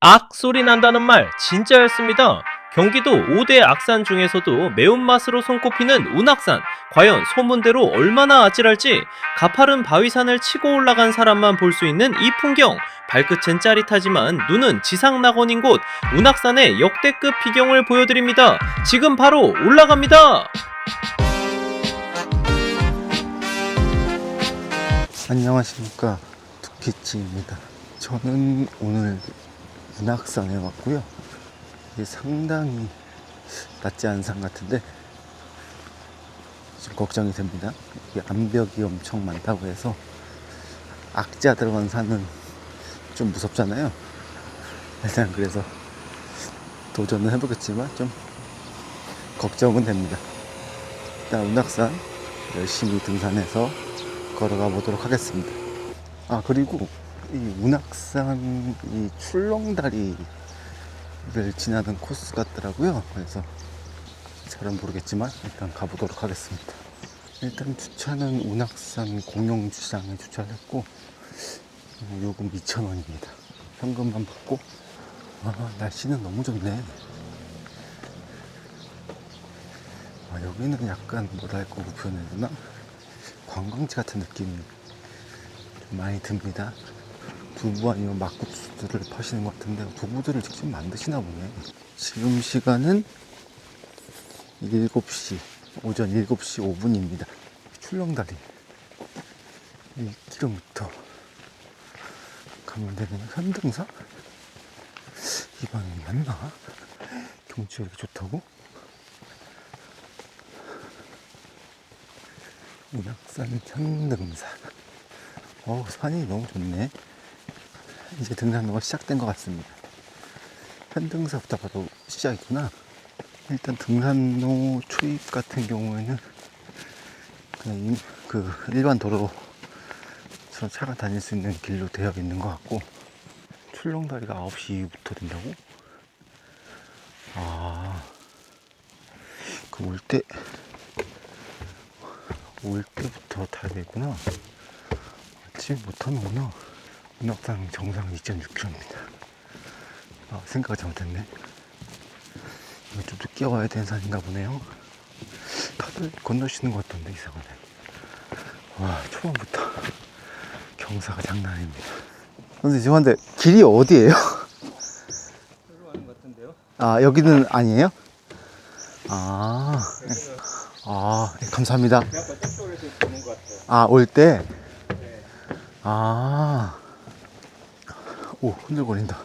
악 소리 난다는 말 진짜였습니다. 경기도 5대 악산 중에서도 매운맛으로 손꼽히는 운악산. 과연 소문대로 얼마나 아찔할지 가파른 바위산을 치고 올라간 사람만 볼 수 있는 이 풍경. 발끝은 짜릿하지만 눈은 지상낙원인 곳 운악산의 역대급 비경을 보여드립니다. 지금 바로 올라갑니다. 안녕하십니까, 두키치입니다. 저는 오늘 운악산에 왔고요. 이게 상당히 낮지 않은 산 같은데 좀 걱정이 됩니다. 이게 암벽이 엄청 많다고 해서 악자 들어간 산은 좀 무섭잖아요. 일단 그래서 도전을 해보겠지만 좀 걱정은 됩니다. 일단 운악산 열심히 등산해서 걸어가 보도록 하겠습니다. 그리고 이 운악산 이 출렁다리를 지나는 코스 같더라고요. 그래서 잘은 모르겠지만 일단 가보도록 하겠습니다. 일단 주차는 운악산 공용주차장에 주차를 했고 요금 2,000원입니다. 현금만 받고. 날씨는 너무 좋네. 여기는 약간 뭐랄까 표현해야 되나? 관광지 같은 느낌이 좀 많이 듭니다. 두부 아니면 막국수들을 파시는 것 같은데 두부들을 직접 만드시나 보네. 지금 시간은 7시, 오전 7시 5분입니다. 출렁다리 1km 가면 되는 현등사? 이 방향이 맞나? 경치가 이렇게 좋다고? 운악산 현등사. 산이 너무 좋네. 이제 등산로가 시작된 것 같습니다. 현등사부터 바로 시작이구나. 일단 등산로 출입 같은 경우에는 그냥 일반 도로로 차가 다닐 수 있는 길로 되어 있는 것 같고, 출렁다리가 9시 이후부터 된다고? 올 때부터 타야 되구나. 아침에 못하는구나. 운악산 정상 2.6km입니다. 생각을 잘못했네. 이거 좀 늦게 와야 되는 산인가 보네요. 다들 건너시는 것 같던데 이상하네. 초반부터 경사가 장난 아닙니다. 선생님, 죄송한데 길이 어디예요? 여기로 가는 것 같은데요? 여기는 아니에요? 네, 감사합니다. 제 아까 저쪽에서 보는 것 같아요. 올 때? 네. 오, 흔들거린다.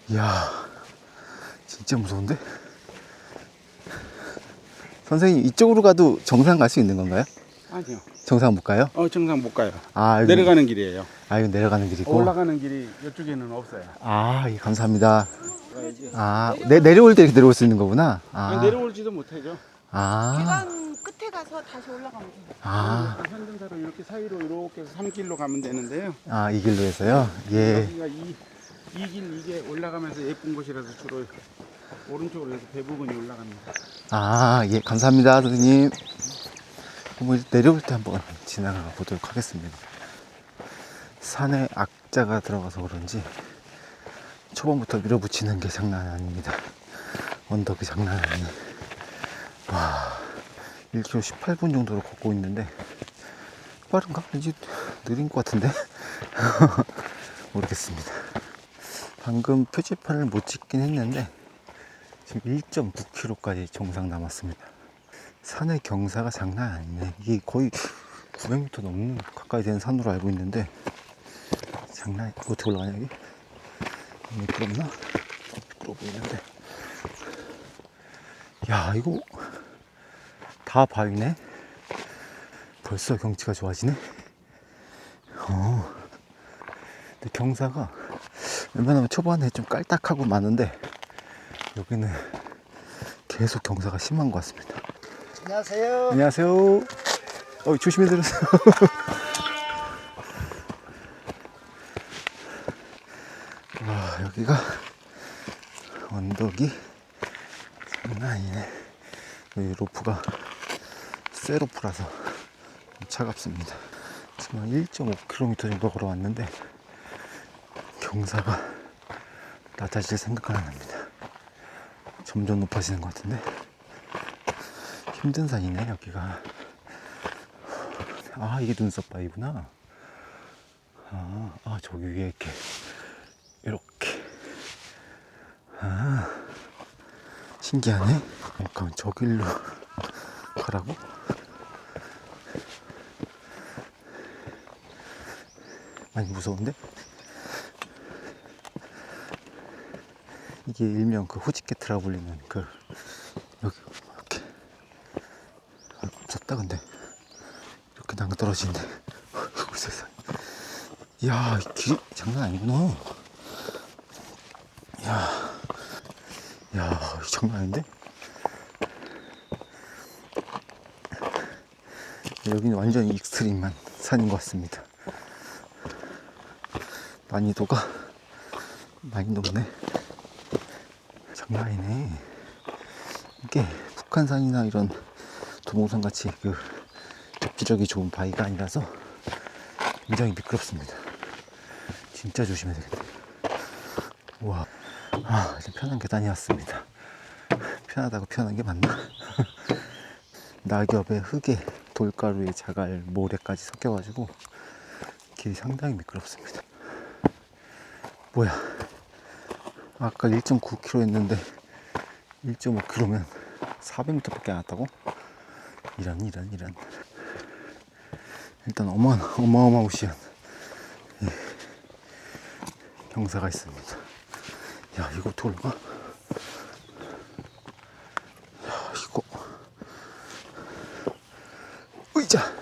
이야, 진짜 무서운데? 선생님, 이쪽으로 가도 정상 갈 수 있는 건가요? 아니요. 정상 못 가요? 정상 못 가요. 여기, 내려가는 길이에요. 이거 내려가는 길이고. 올라가는 길이 이쪽에는 없어요. 예, 감사합니다. 가야지. 내려올 때 이렇게 내려올 수 있는 거구나. 내려올지도 못하죠. 계단 끝에 가서 다시 올라가면 돼요. 현등사로 이렇게 사이로 이렇게 해서 3길로 가면 되는데요. 이 길로 해서요? 예. 여기가 이 길 이게 올라가면서 예쁜 곳이라서 주로 오른쪽으로 해서 대부분이 올라갑니다. 예, 감사합니다, 선생님. 내려올 때 한번 지나가 보도록 하겠습니다. 산에 악자가 들어가서 그런지 초반부터 밀어붙이는 게 장난 아닙니다. 언덕이 장난 아니네. 1km 18분 정도로 걷고 있는데 빠른가? 왠지 느린 것 같은데? 모르겠습니다. 방금 표지판을 못 찍긴 했는데 지금 1.9km까지 정상 남았습니다. 산의 경사가 장난 아니네. 이게 거의 900m 넘는 가까이 되는 산으로 알고 있는데 장난. 어떻게 올라가냐 여기? 미끄럽나? 미끄러워 보이는데. 이거 다 바위네. 벌써 경치가 좋아지네. 근데 경사가 웬만하면 초반에 좀 깔딱하고 많은데 여기는 계속 경사가 심한 것 같습니다. 안녕하세요. 안녕하세요. 조심히 들으세요. 여기가 언덕이 장난 아니네. 여기 로프가 쇠로프라서 차갑습니다. 지금 지금 한 1.5km 정도 걸어왔는데 경사가 낮아질 생각은 안 합니다. 점점 높아지는 것 같은데 힘든 산이네 여기가. 아 이게 눈썹 바위구나. 저기 위에 이렇게 신기하네. 그럼 저 길로 가라고? 많이 무서운데? 이게 일명 그 호치케트라고 불리는 그 여기 이렇게 무섭다. 근데 이렇게 낭떠러지인데 어이구 세상에. 이야 이 길이 장난 아니구나. 이야 이 장난 아닌데? 여기는 완전히 익스트림한 산인 것 같습니다. 난이도가 많이 높네. 장난 아니네. 이게 북한산이나 이런 도봉산 같이 그 접지력이 좋은 바위가 아니라서 굉장히 미끄럽습니다. 진짜 조심해야 되겠네. 우와. 이제 편한 계단이 왔습니다. 편하다고 편한 게 맞나? 낙엽에 흙에 돌가루에 자갈 모래까지 섞여가지고 길이 상당히 미끄럽습니다. 뭐야, 아까 1.9km 했는데 1.5km면 400m밖에 안 왔다고? 이런 일단 어마어마무시한 경사가 있습니다. 야 이거 어떻게 올라가? 야 이거 의자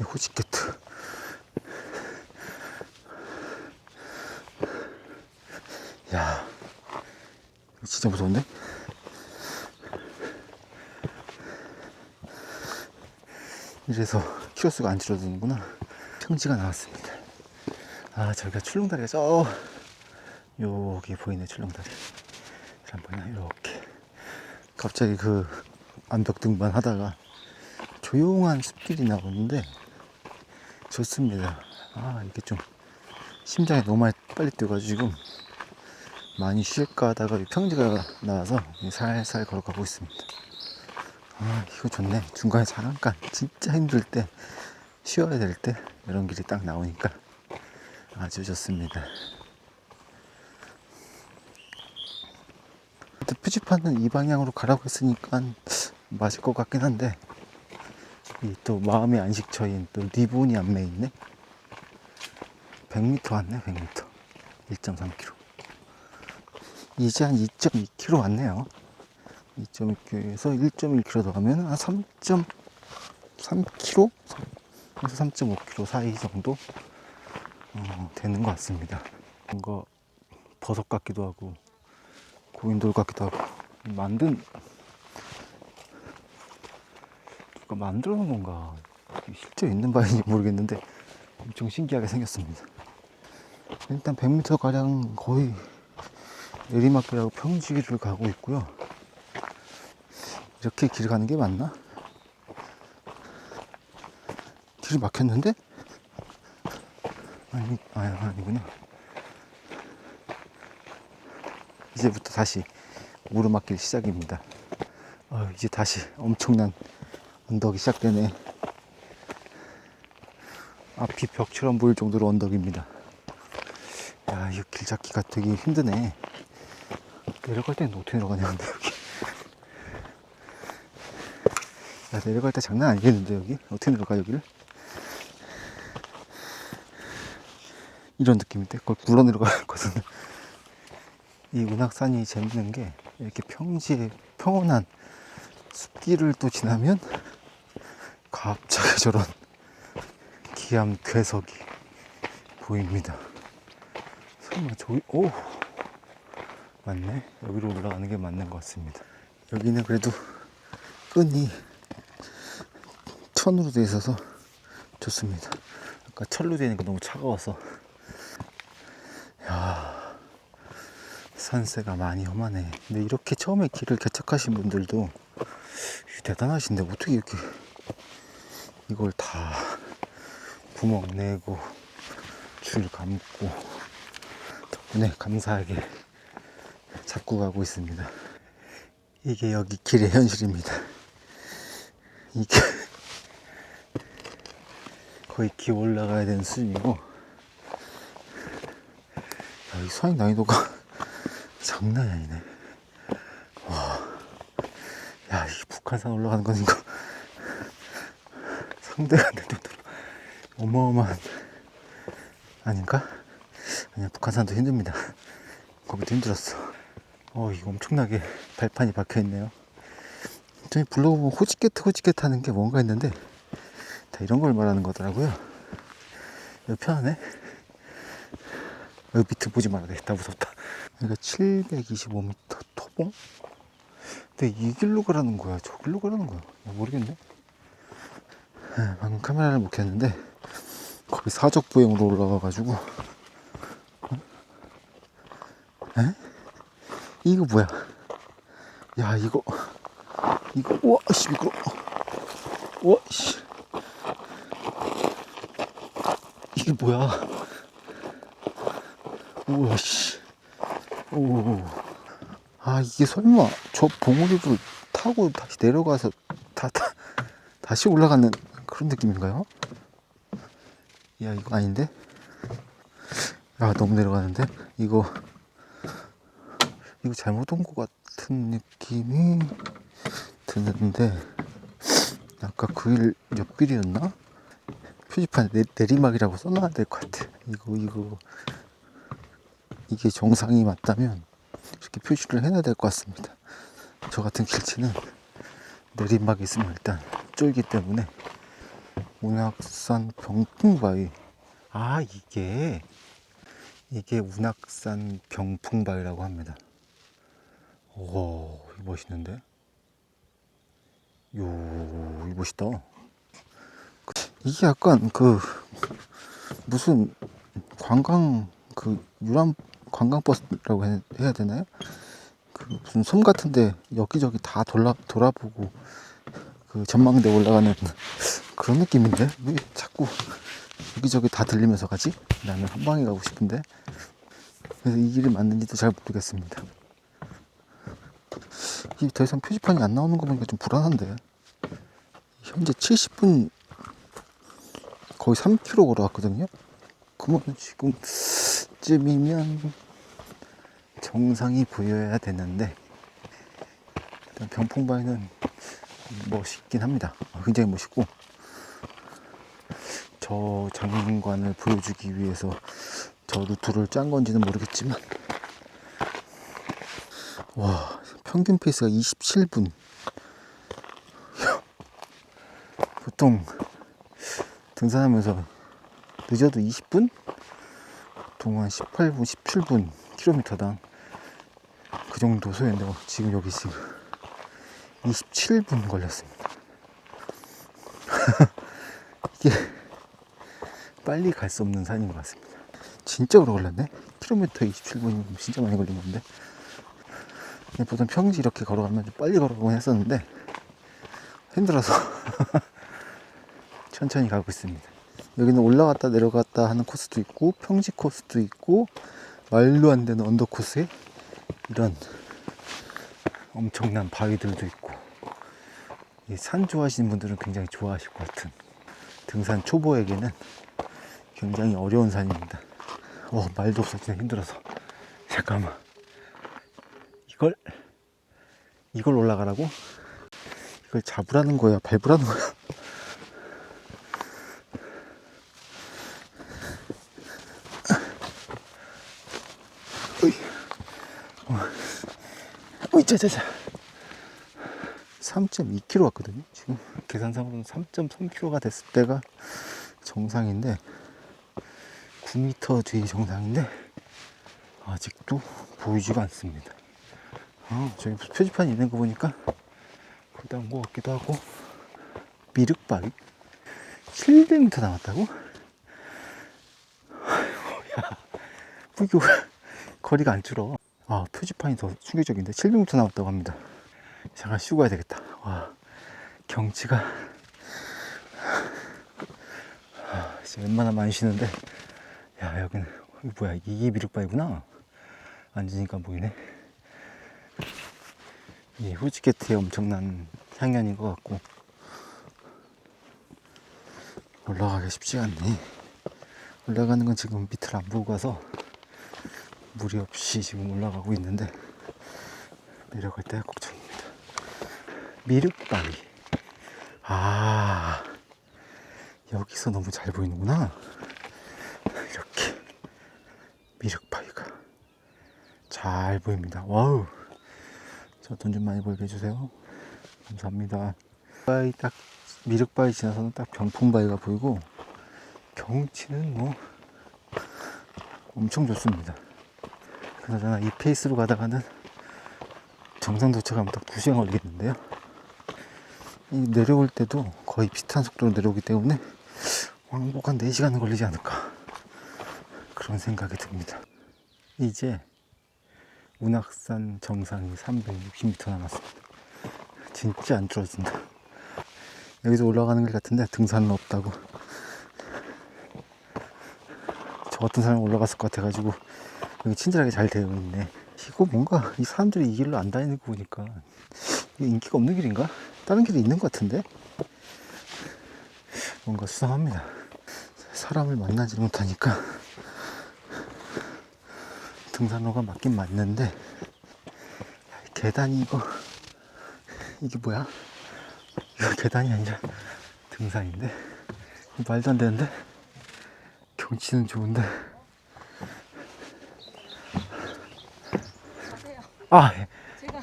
이 호치케트. 야 이거 진짜 무서운데? 이래서 키로수가 안 줄어드는구나. 평지가 나왔습니다. 저기가 출렁다리가 여기 보이네. 출렁다리 잘 안 보이나? 이렇게 갑자기 그 암벽 등반 하다가 조용한 숲길이 나오는데 좋습니다. 이게 좀 심장이 너무 빨리 뛰어가지고 많이 쉴까 하다가 평지가 나와서 살살 걸어가고 있습니다. 이거 좋네. 중간에 잠깐 진짜 힘들 때 쉬어야 될 때 이런 길이 딱 나오니까 아주 좋습니다. 표지판은 이 방향으로 가라고 했으니까 맞을 것 같긴 한데 이 또 마음의 안식처인 또 리본이 안에 있네. 100m 왔네. 100m 1.3km. 이제 한 2.2km 왔네요. 2.2km에서 1.1km 더 가면 한 3.3km? 그래서 3.5km 사이 정도 되는 것 같습니다. 뭔가 버섯 같기도 하고 고인돌 같기도 하고 누가 만들어 놓은 건가? 실제 있는 바인지 모르겠는데 엄청 신기하게 생겼습니다. 일단 100m 가량 거의 내리막길하고 평지길을 가고 있고요. 이렇게 길 가는 게 맞나? 길이 막혔는데? 아니구나. 이제부터 다시 오르막길 시작입니다. 이제 다시 엄청난 언덕이 시작되네. 앞이 벽처럼 보일 정도로 언덕입니다. 야, 이거 길 잡기가 되게 힘드네. 내려갈 때는 어떻게 내려가냐, 근데 여기. 야, 내려갈 때 장난 아니겠는데, 여기? 어떻게 내려가, 여기를? 이런 느낌인데? 거의 굴러 내려가거든요. 이 운악산이 재밌는 게, 이렇게 평지에 평온한 숲길을 또 지나면, 갑자기 저런 기암 괴석이 보입니다. 설마 맞네. 여기로 올라가는 게 맞는 것 같습니다. 여기는 그래도 끈이 천으로 되어 있어서 좋습니다. 아까 철로 되니까 너무 차가워서. 야, 산세가 많이 험하네. 근데 이렇게 처음에 길을 개척하신 분들도 대단하신데 어떻게 이렇게 이걸 다 구멍 내고 줄 감고 덕분에 감사하게 잡고 가고 있습니다. 이게 여기 길의 현실입니다. 이게 거의 기 올라가야 되는 수준이고, 이 수학 난이도가 장난이 아니네. 와, 야, 이 북한산 올라가는 건 이거 상대가 안 될 정도로 어마어마한 아닌가? 아니야, 북한산도 힘듭니다. 거기도 힘들었어. 이거 엄청나게 발판이 박혀 있네요. 저희 블로그 보면 호지켓 하는 게 뭔가 했는데 다 이런 걸 말하는 거더라고요. 여기 편하네. 여기 밑에 보지 말아야 되겠다. 무섭다. 여기가 725m 토봉? 근데 이 길로 가라는 거야, 저 길로 가라는 거야? 모르겠네. 방금 카메라를 못 켰는데 거기 사적보행으로 올라가가지고. 에? 이거 뭐야? 야, 이거 우와 씨, 미끄러. 우와 씨, 이게 뭐야? 우와 씨. 오. 아, 이게 설마 저 봉우리를 타고 다시 내려가서 다시 올라가는 그런 느낌인가요? 야, 이거 아닌데? 야, 너무 내려가는데? 이거 잘못 온 것 같은 느낌이 드는데, 아까 그 일 옆길이었나? 표지판에 내리막이라고 써놔야 될 것 같아. 이게 정상이 맞다면 이렇게 표시를 해놔야 될 것 같습니다. 저 같은 길치는 내리막이 있으면 일단 쫄기 때문에. 운악산 병풍바위. 아, 이게 운악산 병풍바위라고 합니다. 오, 이거 멋있는데? 이거 멋있다. 이게 약간 무슨 유람 관광버스라고 해야 되나요? 무슨 섬 같은데 여기저기 다 돌아보고 전망대 올라가는 그런 느낌인데? 왜 자꾸 여기저기 다 들리면서 가지? 나는 한 방에 가고 싶은데. 그래서 이 길이 맞는지도 잘 모르겠습니다. 이게 더 이상 표지판이 안 나오는 거 보니까 좀 불안한데. 현재 70분 거의 3km 걸어왔거든요. 그러면 지금쯤이면 정상이 보여야 되는데, 일단 병풍바위는 멋있긴 합니다. 굉장히 멋있고, 저 장관을 보여주기 위해서 저 루트를 짠 건지는 모르겠지만, 와, 평균 페이스가 27분. 보통 등산하면서 늦어도 20분? 동안 18분, 17분 킬로미터당 그 정도 소요인데, 지금 27분 걸렸습니다. 이게 빨리 갈 수 없는 산인 것 같습니다. 진짜 오래 걸렸네. 킬로미터 27분이면 진짜 많이 걸린 건데. 보통 평지 이렇게 걸어가면 좀 빨리 걸어가곤 했었는데 힘들어서 천천히 가고 있습니다. 여기는 올라갔다 내려갔다 하는 코스도 있고, 평지 코스도 있고, 말도 안 되는 언더 코스에 이런 엄청난 바위들도 있고. 이 산 좋아하시는 분들은 굉장히 좋아하실 것 같은, 등산 초보에게는 굉장히 어려운 산입니다. 말도 없어. 진짜 힘들어서. 잠깐만, 이걸 올라가라고? 이걸 잡으라는 거야, 밟으라는 거야? 짜자자. 3.2km 왔거든요. 지금 계산상으로는 3.3km가 됐을 때가 정상인데, 9m 뒤이 정상인데 아직도 보이지가 않습니다. 저기 표지판이 있는 거 보니까 거의 다 온 것 같기도 하고. 미륵바위 700m 남았다고? 야, 이거 거리가 안 줄어. 표지판이 더 충격적인데 700m 남았다고 합니다. 잠깐 쉬고 가야 되겠다. 와, 경치가 진짜 웬만하면 안 쉬는데, 야, 여기는, 이거 뭐야, 이게 미륵바위구나. 앉으니까 보이네. 이 후지게트의 엄청난 향연인 것 같고, 올라가기 쉽지 않네. 올라가는 건 지금 밑을 안 보고 가서 무리 없이 지금 올라가고 있는데, 내려갈 때가 걱정입니다. 미륵바위. 아, 여기서 너무 잘 보이는구나. 이렇게 미륵바위가 잘 보입니다. 와우. 저 돈 좀 많이 벌게 해주세요. 감사합니다. 바위 딱 미륵바위 지나서는 딱 병풍바위가 보이고, 경치는 뭐 엄청 좋습니다. 그나저나 이 페이스로 가다가는 정상 도착하면 딱 2시간 걸리겠는데요. 이 내려올 때도 거의 비슷한 속도로 내려오기 때문에 왕복 한 4시간은 걸리지 않을까, 그런 생각이 듭니다. 이제 운악산 정상이 360m 남았습니다. 진짜 안 떨어진다. 여기서 올라가는 길 같은데 등산로 없다고. 저 같은 사람 올라갔을 것 같아가지고. 여기 친절하게 잘 되어 있네. 이거 뭔가 이 사람들이 이 길로 안 다니는 거 보니까 이게 인기가 없는 길인가? 다른 길이 있는 것 같은데? 뭔가 수상합니다. 사람을 만나지 못하니까 등산로가 맞긴 맞는데, 계단이 이게 뭐야? 이거 계단이 아니라 등산인데? 말도 안 되는데? 경치는 좋은데. 아, 예. 제가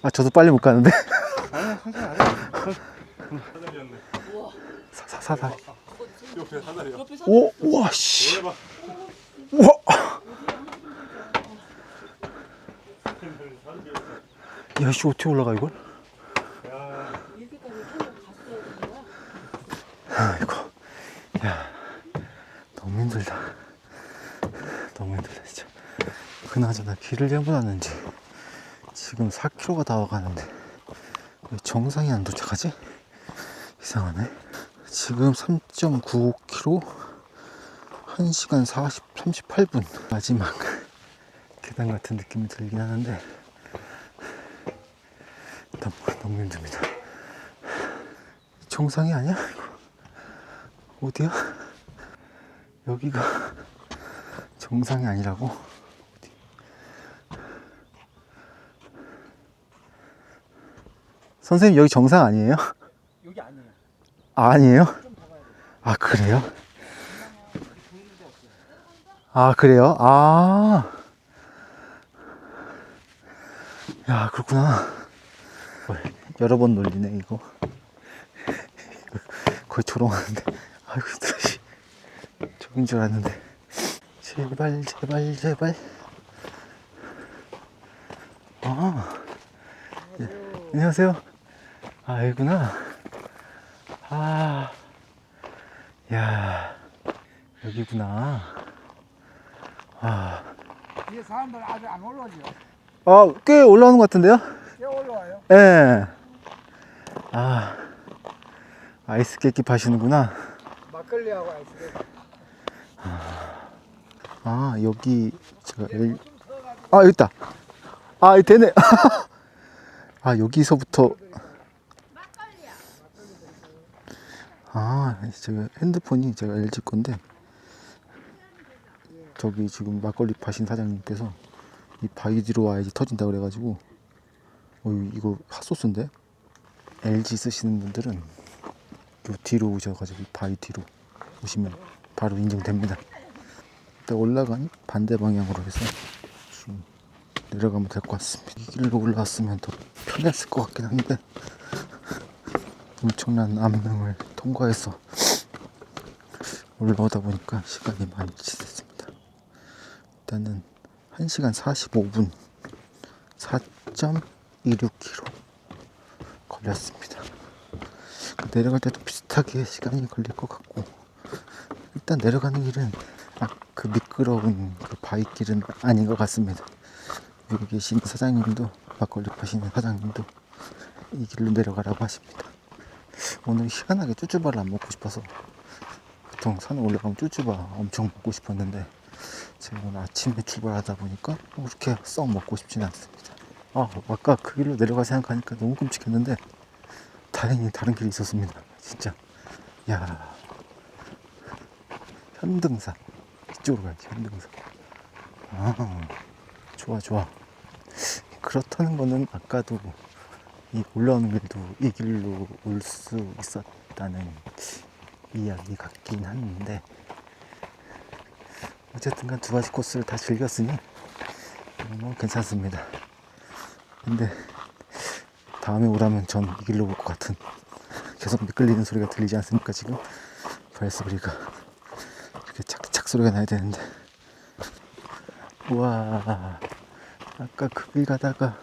아, 저도 빨리 못 가는데? 아니야, 천천히 안 해. 사다리. 옆에 사다리야. 오, 우와, 씨. 우와. 야, 씨, 어떻게 올라가, 이걸? 아이고. 야, 너무 힘들다. 너무 힘들다, 진짜. 그나저나 길을 잘못 왔는지 지금 4km가 다 와가는데 왜 정상이 안 도착하지? 이상하네. 지금 3.95km 1시간 38분. 마지막 계단 같은 느낌이 들긴 하는데 너무 힘듭니다. 정상이 아니야? 이거 어디야? 여기가 정상이 아니라고? 어디? 선생님, 여기 정상 아니에요? 여기 아니에요. 아, 아니에요? 아, 그래요? 아, 그래요? 아, 야, 그렇구나. 여러 번 놀리네, 이거. 거의 조롱하는데. 아이고, 힘들어, 씨. 저긴 줄 알았는데. 제발, 제발, 제발. 아, 예. 안녕하세요. 아, 여기구나. 아, 야, 여기구나. 아, 뒤에 사람들 아직 안 올라오죠? 아, 꽤 올라오는 것 같은데요? 꽤 올라와요. 예. 네. 아, 아이스 깨끼 파시는구나. 막걸리하고 아이스크림. 아, 여기 제가 아, 여기 있다. 아, 여기 되네. 아, 여기서부터. 아, 제가 핸드폰이 제가 LG 건데 저기 지금 막걸리 파신 사장님께서 이 바위 뒤로 와야지 터진다 그래가지고 이거 핫소스인데 LG 쓰시는 분들은 요 뒤로 오셔가지고 이 바위 뒤로 오시면 바로 인증됩니다. 일단 올라가니 반대 방향으로 해서 좀 내려가면 될 것 같습니다. 이 길로 올라왔으면 더 편했을 것 같긴 한데 엄청난 암릉을 통과해서 올라오다 보니까 시간이 많이 지났습니다. 일단은 1시간 45분 4.26km 걸렸습니다. 내려갈 때도 비슷하게 시간이 걸릴 것 같고, 일단 내려가는 길은 그 미끄러운 그 바위길은 아닌 것 같습니다. 여기 계신 사장님도, 막걸리 파시는 사장님도 이 길로 내려가라고 하십니다. 오늘 희한하게 쭈쭈바를 안 먹고 싶어서 보통 산에 올라가면 쭈쭈바 엄청 먹고 싶었는데 제가 오늘 아침에 출발하다 보니까 그렇게 썩 먹고 싶지는 않습니다. 아까 그 길로 내려가 생각하니까 너무 끔찍했는데 다행히 다른 길이 있었습니다. 진짜. 야, 현등산 이쪽으로 가야지. 현등산. 좋아. 그렇다는 거는 아까도 이 올라오는 길도 이 길로 올 수 있었다는 이야기 같긴 한데, 어쨌든 간 두 가지 코스를 다 즐겼으니 뭐 괜찮습니다. 근데 다음에 오라면 전 이 길로 올 것 같은, 계속 미끌리는 소리가 들리지 않습니까? 지금 발소리가 이렇게 착착 소리가 나야 되는데. 우와, 아까 그 길 가다가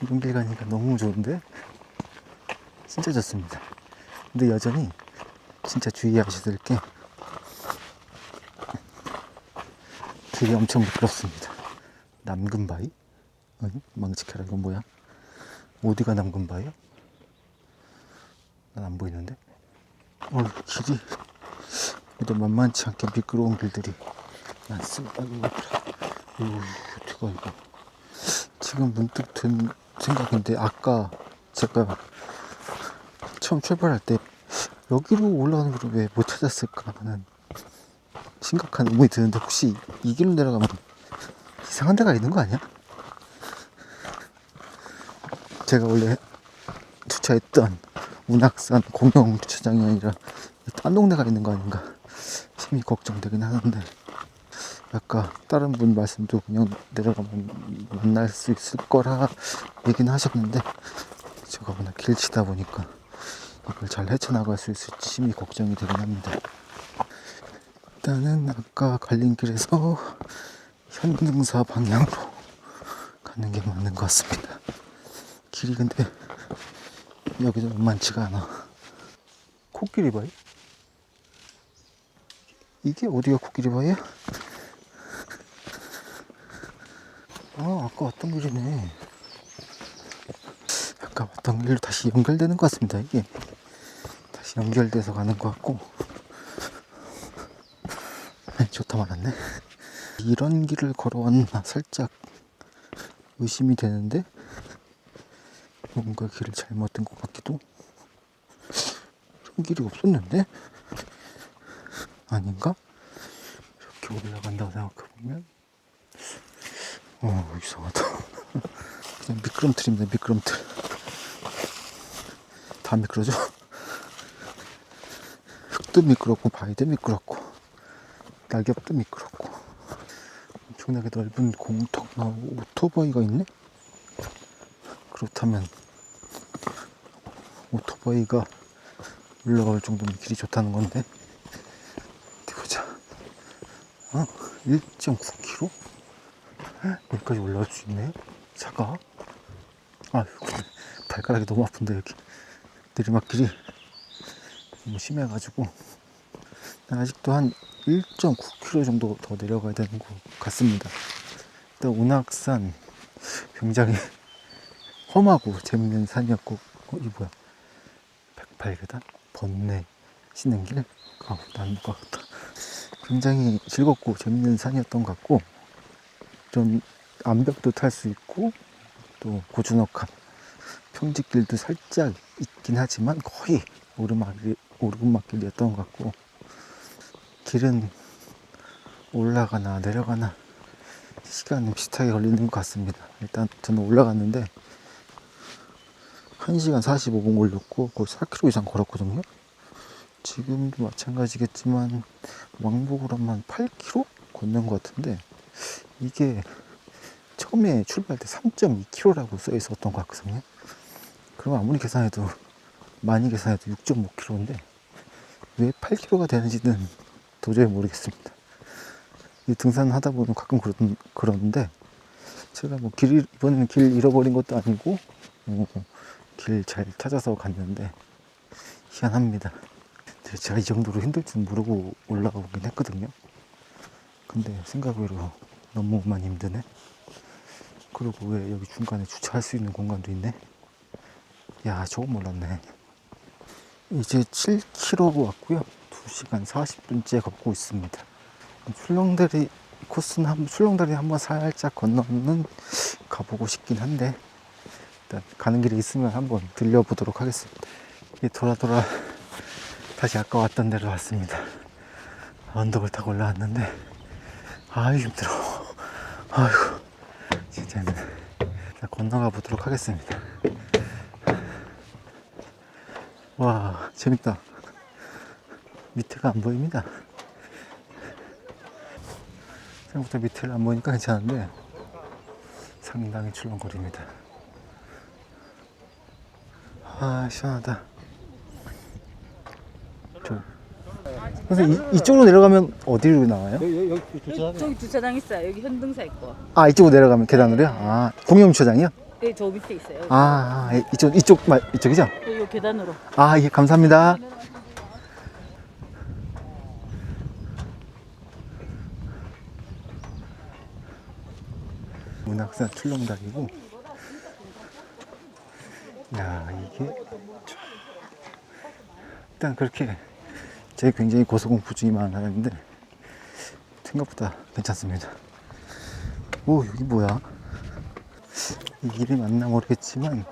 이런 길 가니까 너무 좋은데? 진짜 좋습니다. 근데 여전히 진짜 주의하셔야 될 게 길이 엄청 미끄럽습니다. 남금바위? 아니, 망치켜라. 이건 뭐야? 어디가 남금바위야? 난 안 보이는데? 길이 또 만만치 않게 미끄러운 길들이 많습니다. 어떡하 이거. 지금 문득 든 생각인데, 아까 제가 처음 출발할 때 여기로 올라가는 걸 왜 못 찾았을까 하는 심각한 의문이 드는데, 혹시 이 길로 내려가면 이상한 데가 있는 거 아니야? 제가 원래 주차했던 운악산 공영 주차장이 아니라 딴 동네가 있는 거 아닌가 심히 걱정되긴 하는데, 아까 다른 분 말씀도 그냥 내려가면 만날 수 있을 거라 얘기는 하셨는데, 제가 워낙 길치다 보니까 이걸 잘 헤쳐나갈 수 있을지 심히 걱정이 되긴 합니다. 일단은 아까 갈림길에서 현등사 방향으로 가는 게 맞는 것 같습니다. 길이 근데 여기도 만만치가 않아. 코끼리 바위? 이게 어디가 코끼리 바위야? 아까 왔던 길이네. 아까 왔던 길로 다시 연결되는 것 같습니다. 이게 다시 연결돼서 가는 것 같고. 좋다 말았네. 이런 길을 걸어왔나 살짝 의심이 되는데, 뭔가 길을 잘못 든 것 같기도. 이런 길이 없었는데? 아닌가? 이렇게 올라간다고 생각해보면 이상하다. 그냥 미끄럼틀입니다. 미끄럼틀. 다 미끄러져. 흙도 미끄럽고 바위도 미끄럽고 낙엽도 미끄럽고 엄청나게 넓은 공터가 오토바이가 있네? 그렇다면 오토바이가 올라갈 정도면 길이 좋다는 건데. 어디 보자. 1.9km? 여기까지 올라갈 수 있네? 차가? 발가락이 너무 아픈데. 여기 내리막길이 너무 심해가지고 아직도 한 1.9km 정도 더 내려가야 되는 것 같습니다. 일단 운악산 굉장히 험하고 재밌는 산이었고, 이 뭐야? 108계단? 번뇌 쉬는 길? 나무가 같다. 굉장히 즐겁고 재밌는 산이었던 것 같고, 좀 암벽도 탈 수 있고 또 고즈넉한 평지길도 살짝 있긴 하지만 거의 오르막길이었던 것 같고, 길은 올라가나 내려가나 시간은 비슷하게 걸리는 것 같습니다. 일단 저는 올라갔는데 1시간 45분 걸렸고 거의 4km 이상 걸었거든요. 지금도 마찬가지겠지만 왕복으로 한 8km 걷는 것 같은데, 이게 처음에 출발할 때 3.2km라고 써 있었던 것 같거든요. 그럼 아무리 계산해도 많이 계산해도 6.5km인데 왜 8km가 되는지는 도저히 모르겠습니다. 이 등산을 하다 보면 가끔 그러는데, 제가 뭐 이번에는 길 잃어버린 것도 아니고 길 잘 찾아서 갔는데 희한합니다. 제가 이 정도로 힘들 줄 모르고 올라오긴 했거든요. 근데 생각외로 너무 많이 힘드네. 그리고 왜 여기 중간에 주차할 수 있는 공간도 있네. 야, 저거 몰랐네. 이제 7km 왔고요. 2시간 40분째 걷고 있습니다. 출렁다리 코스는 출렁다리 한번 살짝 건너는 가보고 싶긴 한데 일단 가는 길에 있으면 한번 들려보도록 하겠습니다. 이 돌아 다시 아까 왔던 데로 왔습니다. 언덕을 타고 올라왔는데 힘들어. 아이고 진짜 힘드네. 일단 건너가 보도록 하겠습니다. 와 재밌다. 밑에가 안 보입니다. 생각보다 밑에를 안 보니까 괜찮은데 상당히 출렁거립니다. 시원하다. 선생님 이쪽으로 내려가면 어디로 나와요? 여기 저기 주차장 있어요. 여기 현등사 있고. 이쪽으로 내려가면 계단으로요? 공영 주차장이요? 네, 저 밑에 있어요. 이쪽이죠? 요 계단으로. 예, 감사합니다. 문학산 출렁다리고, 이게 일단 그렇게 제가 굉장히 고소공포증이 많았는데 생각보다 괜찮습니다. 여기 뭐야? 이 길이 맞나 모르겠지만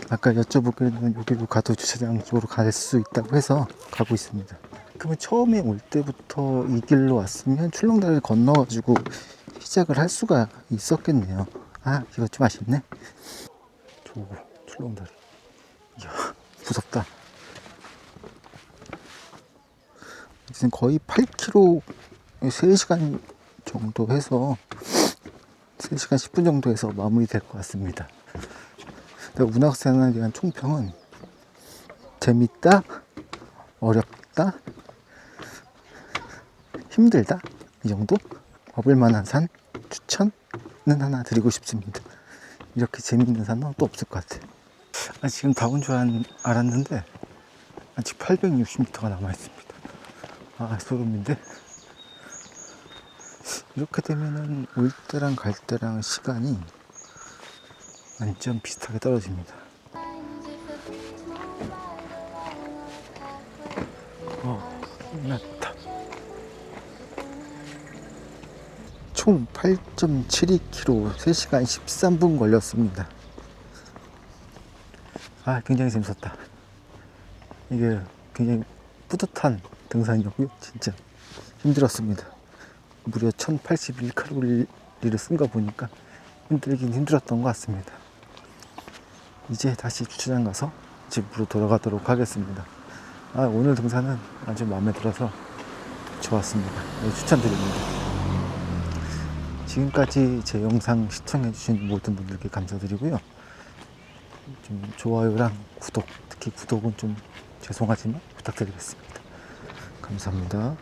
아까 여쭤보기로는 여기로 가도 주차장 쪽으로 갈 수 있다고 해서 가고 있습니다. 그러면 처음에 올 때부터 이 길로 왔으면 출렁다리를 건너가지고 시작을 할 수가 있었겠네요. 이거 좀 아쉽네. 저거 출렁다리. 이야, 무섭다. 지금 거의 8km 3시간 정도 해서 3시간 10분 정도 해서 마무리될 것 같습니다. 운학산에 대한 총평은 재밌다, 어렵다, 힘들다 이 정도? 와볼 만한 산 추천은 하나 드리고 싶습니다. 이렇게 재밌는 산은 또 없을 것 같아요. 지금 다 온 줄 알았는데 아직 860m가 남아있습니다. 소름인데 이렇게 되면은 올 때랑 갈 때랑 시간이 완전 비슷하게 떨어집니다. 끝났다. 총 8.72km 3시간 13분 걸렸습니다. 굉장히 재밌었다. 이게 굉장히 뿌듯한 등산이었고요. 진짜 힘들었습니다. 무려 1081칼로리를 쓴 거 보니까 힘들긴 힘들었던 것 같습니다. 이제 다시 주차장 가서 집으로 돌아가도록 하겠습니다. 오늘 등산은 아주 마음에 들어서 좋았습니다. 추천드립니다. 지금까지 제 영상 시청해주신 모든 분들께 감사드리고요. 좀 좋아요랑 구독, 특히 구독은 좀 죄송하지만 부탁드리겠습니다. 감사합니다.